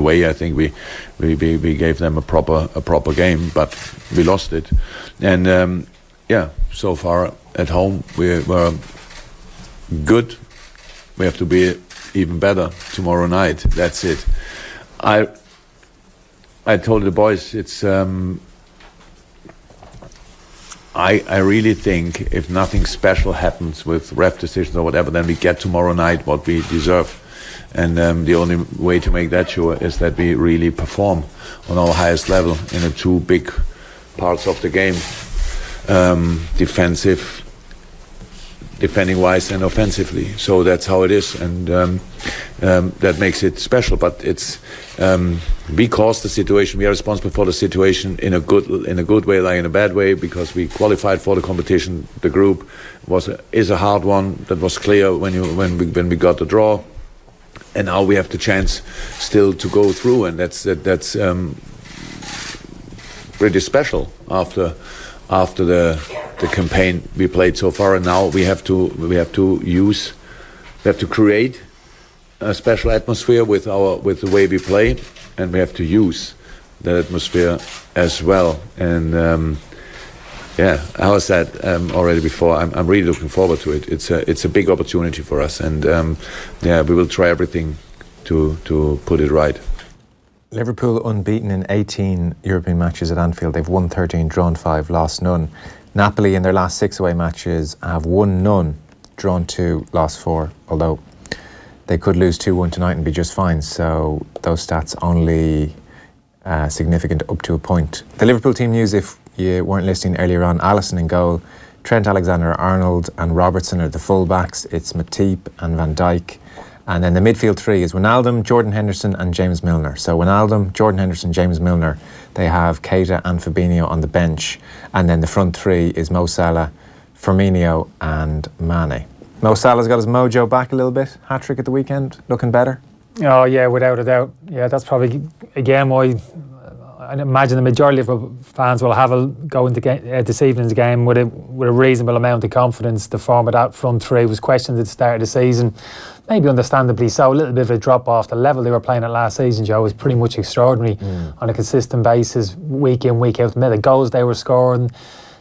a way, I think we gave them a proper game, but we lost it. And so far at home we were good. We have to be even better tomorrow night. That's it. I told the boys it's. I really think if nothing special happens with ref decisions or whatever, then we get tomorrow night what we deserve. And the only way to make that sure is that we really perform on our highest level in the two big parts of the game, defending wise and offensively. So that's how it is, and that makes it special. But it's we caused the situation. We are responsible for the situation in a good way, like in a bad way, because we qualified for the competition. The group is a hard one. That was clear when we got the draw, and now we have the chance still to go through, and that's pretty special after the campaign we played so far. And now we have to create a special atmosphere with the way we play, and we have to use that atmosphere as well. And how I said already before, I'm really looking forward to it. It's a big opportunity for us, and we will try everything to put it right. Liverpool unbeaten in 18 European matches at Anfield. They've won 13, drawn 5, lost none. Napoli in their last 6 away matches have won none, drawn 2, lost 4, although they could lose 2-1 tonight and be just fine, so those stats only significant up to a point. The Liverpool team news, if you weren't listening earlier on: Alisson in goal, Trent Alexander-Arnold and Robertson are the full-backs. It's Matip and Van Dijk. And then the midfield three is Wijnaldum, Jordan Henderson and James Milner. So Wijnaldum, Jordan Henderson, James Milner. They have Keita and Fabinho on the bench. And then the front three is Mo Salah, Firmino and Mane. Mo Salah's got his mojo back a little bit. Hat-trick at the weekend, looking better? Oh yeah, without a doubt. Yeah, that's probably, again, I imagine the majority of fans will have a go into this evening's game with a reasonable amount of confidence. The form of that front three was questioned at the start of the season, maybe understandably so. A little bit of a drop off. The level they were playing at last season, Joe, was pretty much extraordinary on a consistent basis, week in, week out. The goals they were scoring,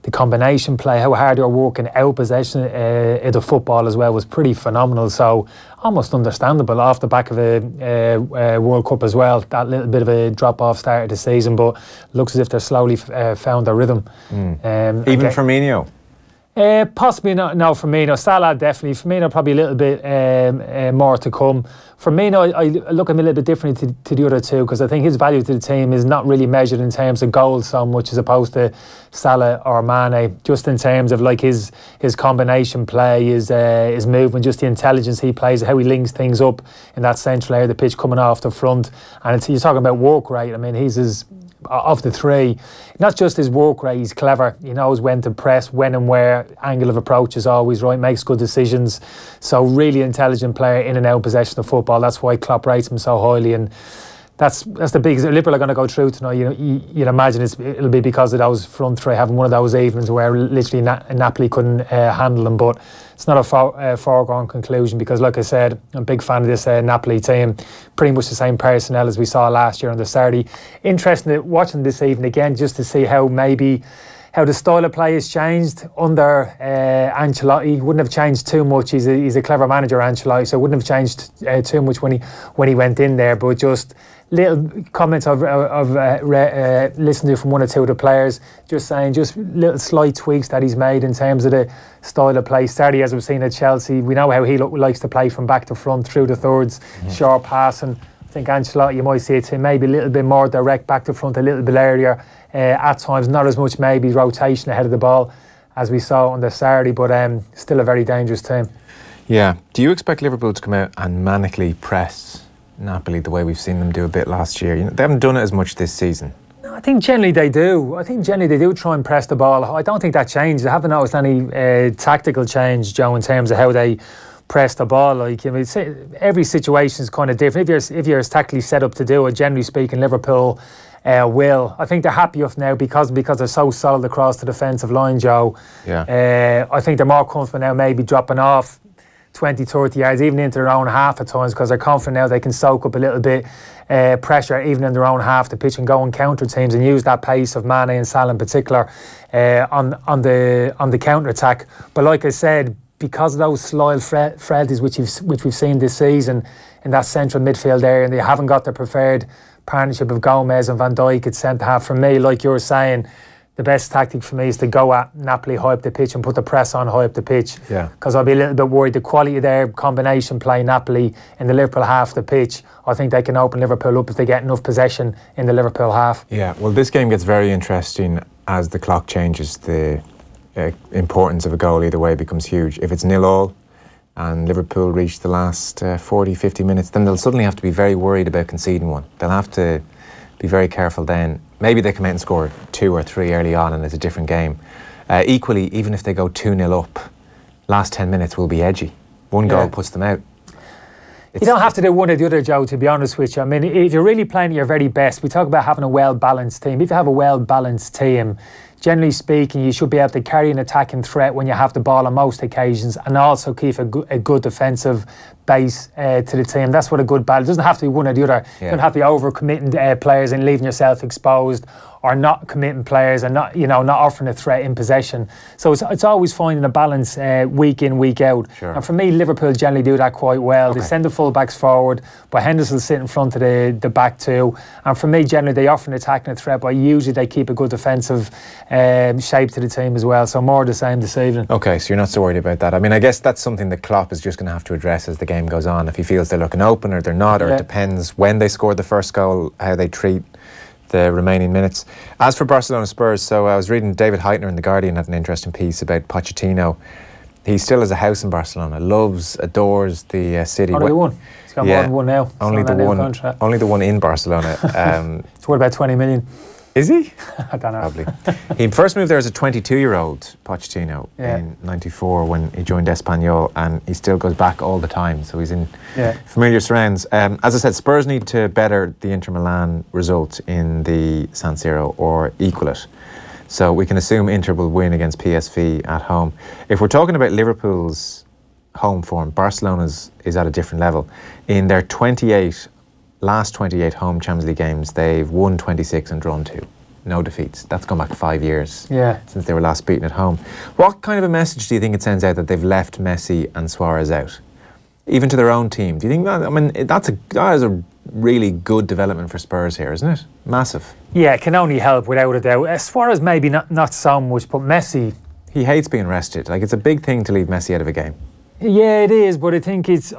the combination play, how hard they were working out possession of the football as well was pretty phenomenal. So almost understandable off the back of a World Cup as well. That little bit of a drop off start of the season, but looks as if they're slowly found their rhythm. Even Firmino? Possibly not. No, Firmino. Salah definitely. Firmino probably a little bit more to come. Firmino, I look at him a little bit differently to the other two, because I think his value to the team is not really measured in terms of goals so much as opposed to Salah or Mane. Just in terms of like his combination play, his movement, just the intelligence he plays, how he links things up in that central area of the pitch coming off the front. And you're talking about work rate. I mean, he's of the three, not just his work rate, he's clever. He knows when to press, when and where. Angle of approach is always right, makes good decisions. So really intelligent player in and out of possession of football. That's why Klopp rates him so highly, and that's the biggest. Liverpool are going to go through tonight. You'd imagine it'll be because of those front three having one of those evenings where literally Napoli couldn't handle them. But it's not a foregone conclusion, because, like I said, I'm a big fan of this Napoli team. Pretty much the same personnel as we saw last year on the Saturday. Interesting watching this evening again, just to see how the style of play has changed under Ancelotti. Wouldn't have changed too much. He's a clever manager, Ancelotti, so wouldn't have changed too much when he went in there. But just little comments I've listened to from one or two of the players, just saying just little slight tweaks that he's made in terms of the style of play. Saturday, as we've seen at Chelsea, we know how he likes to play from back to front through the thirds, short passing. I think Ancelotti, you might see it maybe a little bit more direct back to front, a little bit earlier at times, not as much maybe rotation ahead of the ball as we saw on the Saturday, but still a very dangerous team. Yeah. Do you expect Liverpool to come out and manically press Napoli the way we've seen them do a bit last year? They haven't done it as much this season. No, I think generally they do. Try and press the ball. I don't think that changed. I haven't noticed any tactical change, Joe, in terms of how they press the ball. Like, I mean, every situation is kind of different. If you're tactically set up to do it, generally speaking, Liverpool will. I think they're happy enough now because they're so solid across the defensive line, Joe. Yeah. I think they're more comfortable now, maybe dropping off 20, 30 yards, even into their own half at times, because they're confident now they can soak up a little bit pressure even in their own half of the pitch and go and counter teams and use that pace of Mane and Salah in particular on the counter attack. But like I said, because of those slight frailties which we've seen this season in that central midfield area, and they haven't got their preferred partnership of Gomez and Van Dijk at centre half. For me, like you were saying, the best tactic for me is to go at Napoli high up the pitch and put the press on high up the pitch. Yeah. Because I'll be a little bit worried the quality of their combination play Napoli in the Liverpool half of the pitch. I think they can open Liverpool up if they get enough possession in the Liverpool half. Yeah, well, this game gets very interesting as the clock changes. The importance of a goal either way becomes huge. If it's 0-0 and Liverpool reach the last 40, 50 minutes, then they'll suddenly have to be very worried about conceding one. They'll have to be very careful then. Maybe they come out and score 2 or 3 early on and it's a different game. Equally, even if they go 2-0 up, last 10 minutes will be edgy. One goal puts them out. You don't have to do one or the other, Joe, to be honest with you. I mean, if you're really playing at your very best, we talk about having a well-balanced team. If you have a well-balanced team, generally speaking, you should be able to carry an attacking threat when you have the ball on most occasions and also keep a good defensive base to the team. That's what a good balance. It doesn't have to be one or the other. You don't have to be over-committing players and leaving yourself exposed, or not committing players and not offering a threat in possession. So it's always finding a balance week in, week out. Sure. And for me, Liverpool generally do that quite well. They send the full-backs forward, but Henderson sit in front of the back two. And for me, generally, they offer an attacking threat, but usually they keep a good defensive shape to the team as well. So more of the same this evening. Okay, so you're not so worried about that. I mean, I guess that's something that Klopp is just going to have to address as the game goes on. If he feels they're looking open or they're not, or it depends when they scored the first goal, how they treat the remaining minutes. As for Barcelona Spurs, so I was reading David Heitner in The Guardian had an interesting piece about Pochettino. He still has a house in Barcelona, loves, adores the city. Only the one. He's got more than one now. Only the one in Barcelona. It's worth about 20 million. Is he? I don't know. Probably. He first moved there as a 22-year-old, Pochettino, in '94 when he joined Espanyol, and he still goes back all the time, so he's in familiar surrounds. As I said, Spurs need to better the Inter Milan result in the San Siro or equal it. So we can assume Inter will win against PSV at home. If we're talking about Liverpool's home form, Barcelona's is at a different level. In their last 28 home Champions League games, they've won 26 and drawn 2. No defeats. That's gone back 5 years since they were last beaten at home. What kind of a message do you think it sends out that they've left Messi and Suarez out? Even to their own team. Do you think that, I mean, that is a really good development for Spurs here, isn't it? Massive. Yeah, it can only help without a doubt. Suarez maybe not so much, but Messi... He hates being rested. Like, it's a big thing to leave Messi out of a game. Yeah, it is, but I think it's...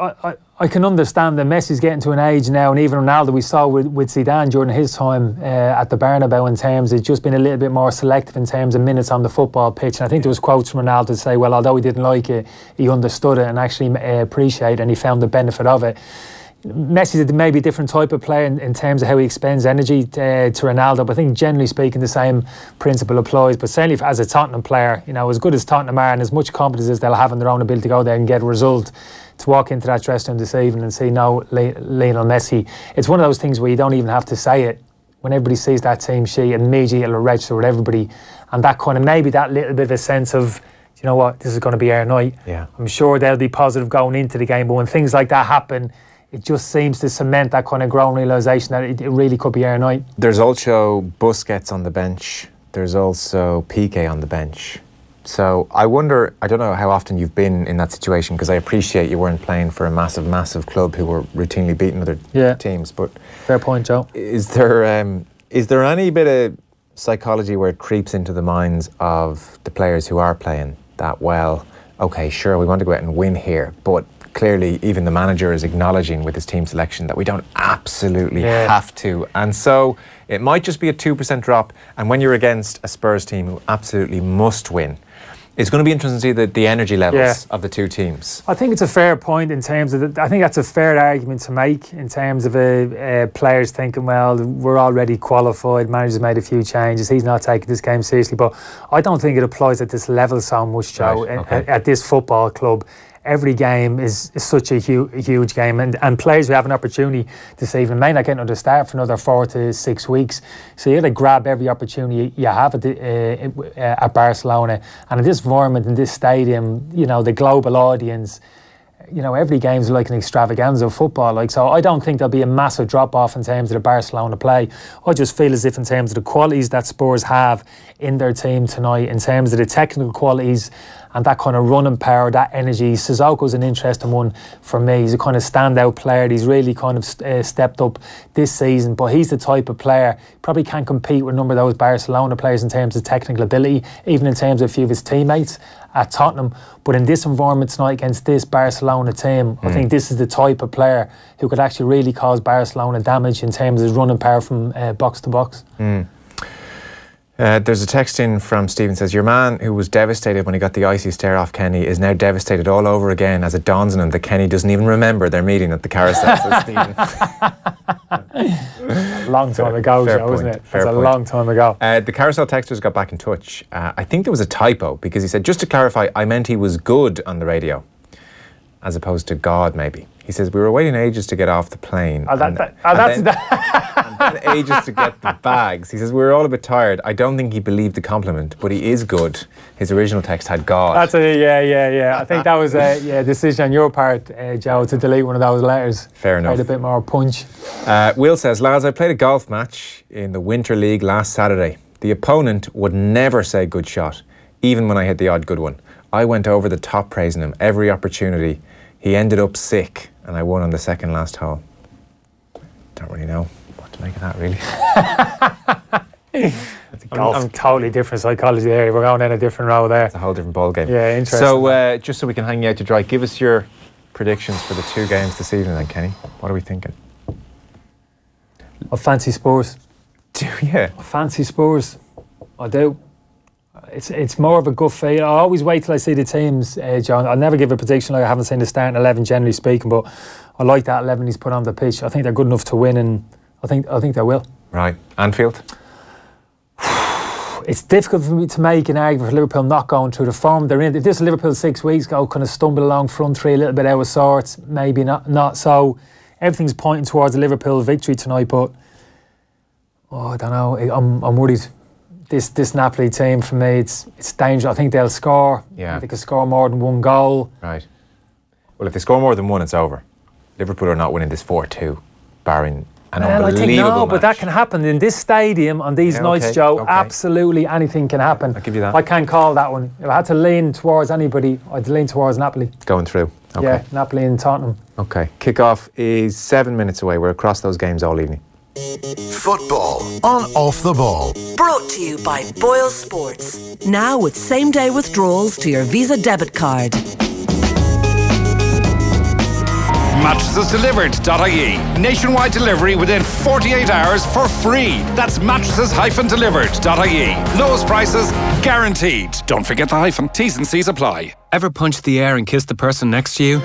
I can understand that Messi's getting to an age now, and even Ronaldo, we saw with Zidane during his time at the Bernabeu in terms, it's just been a little bit more selective in terms of minutes on the football pitch. And I think there was quotes from Ronaldo to say, well, although he didn't like it, he understood it and actually appreciated it, and he found the benefit of it. Messi's maybe a different type of player in terms of how he expends energy to Ronaldo, but I think generally speaking the same principle applies. But certainly as a Tottenham player, as good as Tottenham are and as much confidence as they'll have in their own ability to go there and get a result, to walk into that dressing room this evening and see Lionel Messi, it's one of those things where you don't even have to say it. When everybody sees that team sheet, immediately it'll register with everybody, and that kind of maybe that little bit of a sense of, you know what, this is going to be our night. Yeah. I'm sure they'll be positive going into the game, but when things like that happen, it just seems to cement that kind of growing realisation that it really could be our night. There's also Busquets on the bench. There's also Piqué on the bench. So I wonder, I don't know how often you've been in that situation, because I appreciate you weren't playing for a massive, massive club who were routinely beating other teams. But fair point, Joe. Is there any bit of psychology where it creeps into the minds of the players who are playing that, well, okay, sure, we want to go out and win here, but clearly even the manager is acknowledging with his team selection that we don't absolutely have to, and so it might just be a 2% drop, and when you're against a Spurs team who absolutely must win, it's going to be interesting to see the energy levels of the two teams. I think it's a fair point in terms of I think that's a fair argument to make in terms of players thinking, well, we're already qualified, manager's made a few changes, he's not taking this game seriously, but I don't think it applies at this level so much, Joe, at this football club. Every game is such a huge game, and players who have an opportunity this evening may not get another start for another 4 to 6 weeks. So you got to grab every opportunity you have at Barcelona, and in this environment, in this stadium, the global audience, every game's like an extravaganza of football. Like, so I don't think there'll be a massive drop off in terms of the Barcelona play. I just feel as if in terms of the qualities that Spurs have in their team tonight, in terms of the technical qualities and that kind of running power, that energy, Sissoko's an interesting one for me. He's a kind of standout player. He's really kind of stepped up this season, but he's the type of player, probably can't compete with a number of those Barcelona players in terms of technical ability, even in terms of a few of his teammates at Tottenham. But in this environment tonight against this Barcelona team, I think this is the type of player who could actually really cause Barcelona damage in terms of his running power from box to box. There's a text in from Stephen, says, your man who was devastated when he got the icy stare off Kenny is now devastated all over again as it dawns on him that Kenny doesn't even remember their meeting at the carousel. Says Stephen. A long time ago, Joe, isn't it? It's a long time ago. The carousel texters got back in touch. I think there was a typo, because he said, just to clarify, I meant he was good on the radio as opposed to God, maybe. He says, we were waiting ages to get off the plane. And then ages to get the bags. He says, we were all a bit tired. I don't think he believed the compliment, but he is good. His original text had God. I think that was a decision on your part, Joe, to delete one of those letters. Fair enough. Had a bit more punch. Will says, lads, I played a golf match in the Winter League last Saturday. The opponent would never say good shot, even when I hit the odd good one. I went over the top praising him every opportunity. He ended up sick, and I won on the second last hole. Don't really know what to make of that, really. I'm totally different psychology there. We're going in a different row there. It's a whole different ball game. Yeah, interesting. So, just so we can hang you out to dry, give us your predictions for the two games this evening then, Kenny. What are we thinking? I fancy Spurs. Do you? I fancy Spurs. I do. It's more of a gut feel. I always wait till I see the teams, John. I'll never give a prediction like I haven't seen the starting 11, generally speaking, but I like that 11 he's put on the pitch. I think they're good enough to win, and I think they will. Right. Anfield? It's difficult for me to make an argument for Liverpool not going through the form they're in. If this was Liverpool 6 weeks ago, kind of stumbled along front three a little bit out of sorts, maybe not. So everything's pointing towards a Liverpool victory tonight, but I don't know. I'm worried. This Napoli team, for me, it's dangerous. I think they'll score. Yeah. They could score more than one goal. Right. Well, if they score more than one, it's over. Liverpool are not winning this 4-2, barring an unbelievable I think no, match. but that can happen in this stadium on these nights, Joe. Okay. Absolutely anything can happen. I'll give you that. I can't call that one. If I had to lean towards anybody, I'd lean towards Napoli. Going through. Okay. Yeah, Napoli and Tottenham. Okay. Kick-off is 7 minutes away. We're across those games all evening. Football on Off the Ball. Brought to you by Boyle Sports. Now with same-day withdrawals to your Visa debit card. Mattresses-delivered.ie. Nationwide delivery within 48 hours for free. That's mattresses-delivered.ie. Lowest prices guaranteed. Don't forget the hyphen. T's and C's apply. Ever punch the air and kiss the person next to you?